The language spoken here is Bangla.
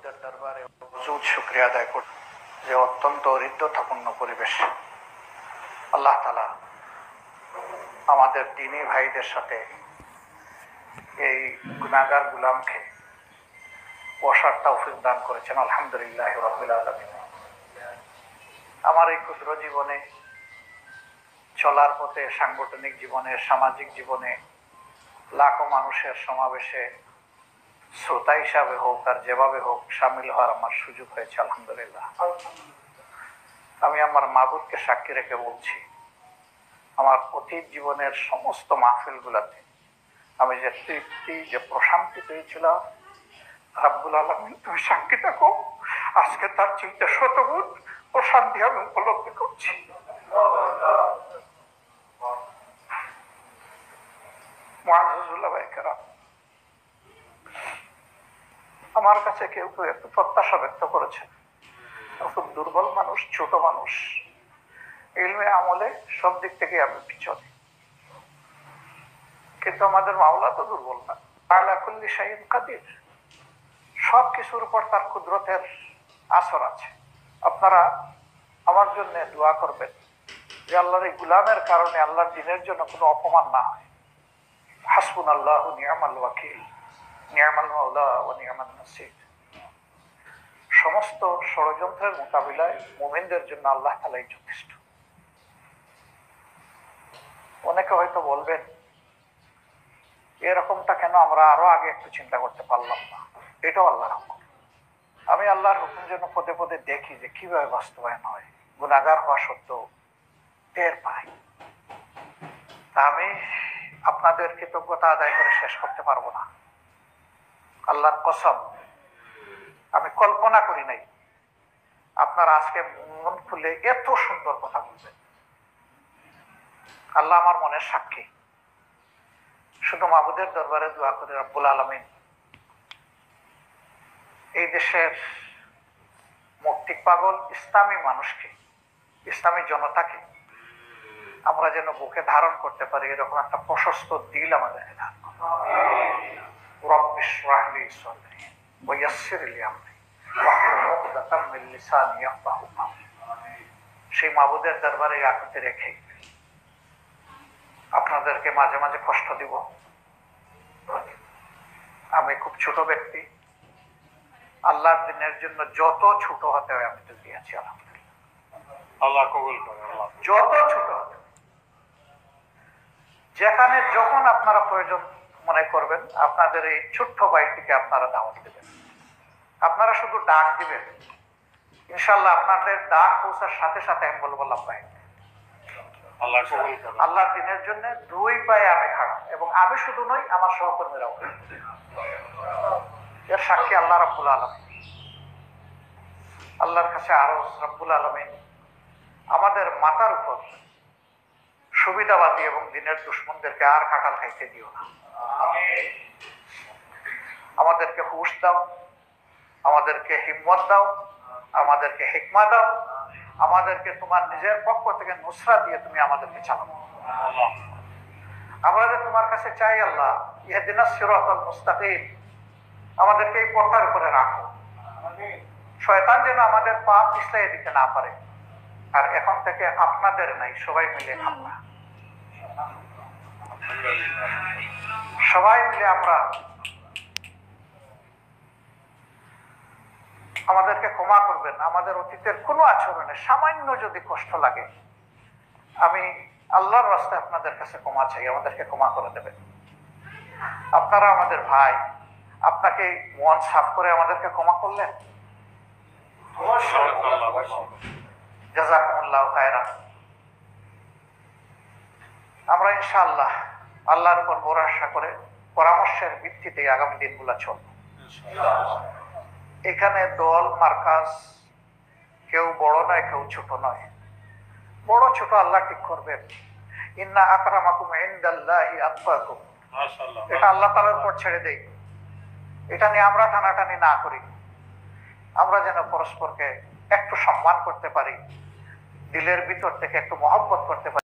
মাহবুদের দরবারে হুজুর শুকরিয়া আদায় করি যে অত্যন্ত হৃদ্যতাপূর্ণ পরিবেশ আল্লাহ তাআলা আমাদের দ্বীনী ভাইদের সাথে এই গুনাহগার গোলামকে বসার তৌফিক দান করেছেন। আলহামদুলিল্লাহ রাব্বিল আলামিন। আমার এই ক্ষুদ্র জীবনে চলার পথে, সাংগঠনিক জীবনে, সামাজিক জীবনে লাখো মানুষের সমাবেশে শ্রোতা হিসাবে হোক আর যেভাবে হোক সামিল হওয়ার আমার সুযোগ হয়েছে। আলহামদুলিল্লাহ। আমি আমার মাবুদকে সাক্ষী রেখে বলছি, আমার অতীত জীবনের সমস্ত মাহফিলগুলোতে আমি যে তৃপ্তি, যে প্রশান্তি পেয়েছিলাম, রাব্বুল আলামিন তুমি সাক্ষী থাকো, আজকে তার চিন্তা শতগুণ প্রশান্তি আমি উপলব্ধি করছি। মুআজ্জাজুল্লাহ ভাইকেরাম, আমার কাছে কেউ কেউ একটু প্রত্যাশা ব্যক্ত করেছেন, খুব দুর্বল মানুষ, ছোট মানুষ, ইলমে আমলে সব দিক থেকে আমি পিছনে, কিন্তু আমাদের মাওলা তো দুর্বল না। আলা কুল্লি শাইইন কাদির, সব কিছুর উপর তার কুদরতের আসর আছে। আপনারা আমার জন্য দোয়া করবেন যে আল্লাহর এই গুলামের কারণে আল্লাহর দ্বীনের জন্য কোনো অপমান না হয়। হাসবুনাল্লাহু নি'মাল ওয়াকিল, নি'মাল মাওলা ওয়া নি'মান নাসির। সমস্ত ষড়যন্ত্রের মোকাবিলায় মুমিনদের জন্য আল্লাহ তাআলাই যথেষ্ট। অনেকে হয়তো বলবেন এরকমটা কেন আমরা আরো আগে একটু চিন্তা করতে পারলাম না। এটাও আল্লাহর হুকুম। আমি আল্লাহর হুকুম যেন পদে পদে দেখি যে কিভাবে বাস্তবায়ন হয়, গুনাহগার হওয়া সত্ত্বেও টের পাই। তা আমি আপনাদের কৃতজ্ঞতা আদায় করে শেষ করতে পারবো না। আল্লাহর কসম, আমি কল্পনা করি নাই আপনারা আজকে মন খুলে এত সুন্দর কথা বলবেন। আল্লাহ আমার মনের সাক্ষী। শুধু মাবুদের দরবারে দোয়া করে রাব্বুল আলামিন এই দেশের মুক্তিক পাগল ইসলামী মানুষকে, ইসলামী জনতাকে আমরা যেন বুকে ধারণ করতে পারি, এরকম একটা প্রশস্ত দিল আমাদেরকে দান করুন। রব্বি ইশরাহ লি সাদরি ওয়া ইয়াসসির লি আমরি ওয়াহলুল উকদাতাম মিন লিসানি ইয়াফকাহু কাওলি। সেই মাবুদের দরবারে আকুতি রেখে আপনাদেরকে মাঝে মাঝে কষ্ট দিব। আমি খুব ছোট ব্যক্তি, আল্লাহর দ্বীনের জন্য যত ছোট হতে হয় আমি তো দিয়েছি। আলহামদুলিল্লাহ, আল্লাহ কবুল করে। যত ছোট হতে, যেখানে যখন আপনারা প্রয়োজন মনে করবেন, আপনাদের এই ছোট্ট বাড়িটিকে আপনারা দাওয়াত দেবেন। আপনারা শুধু ডাক দিবেন, ইনশাআল্লাহ আপনাদের ডাক পৌঁছার সাথে সাথে আমি বলবো লাব্বাইক। আল্লাহর দ্বীনের জন্য দুই পায়ে আমি খাড়া, এবং আমি শুধু নই, আমার সহকর্মীরাও। এর সাক্ষী আল্লাহ রাব্বুল আলামিন। আল্লাহর কাছে আরো রাব্বুল আলামিন আমাদের মাথার উপর সুবিধাবাদী এবং দ্বীনের দুশমনদেরকে আর কাঁঠাল খাইতে দিও না। আমাদেরকে হুঁশ দাও, আমাদেরকে হিম্মত দাও, আমাদেরকে হিকমা দাও, আমাদেরকে তোমার নিজের পক্ষ থেকে নুসরা দিয়ে তুমি আমাদেরকে চালাও। আমরা তোমার কাছে চাই আল্লাহ, ইহদিনাস সিরাতাল মুস্তাকিম, আমাদেরকে এই পথের উপরে রাখো। শয়তান যেন আমাদের পা পিছলাই দিতে না পারে। আর এখন থেকে আপনাদের নাই, সবাই মিলে আমরা, সবাই মিলে আমরা আমাদেরকে ক্ষমা করবেন। আমাদের অতীতের কোনো আচরণে সামান্য যদি কষ্ট লাগে, আমি আল্লাহর রাস্তায় আপনাদের কাছে ক্ষমা চাই, আমাদেরকে ক্ষমা করে দেবেন। আপনারা আমাদের ভাই, আপনাকে মন সাফ করে আমাদেরকে ক্ষমা করলেন, জাযাকুমুল্লাহু খায়রান। আমরা ইনশাআল্লাহ আল্লাহর উপর ভরসা করে পরামর্শের ভিত্তিতে আগামী দিনগুলো চলবে। এখানে দল মার্কাজ কেউ বড় নয়, কেউ ছোট নয়। বড় ছোট আল্লাহ ঠিক করবেন। ইন্না আকরামাকুম ইনদাল্লাহি আতকাকুম, এটা আল্লাহ তাআলার উপর ছেড়ে দেই। এটা নিয়ে আমরা টানাটানি না করি। আমরা যেন পরস্পরকে একটু সম্মান করতে পারি, দিলের ভিতর থেকে একটু মহব্বত করতে পারি।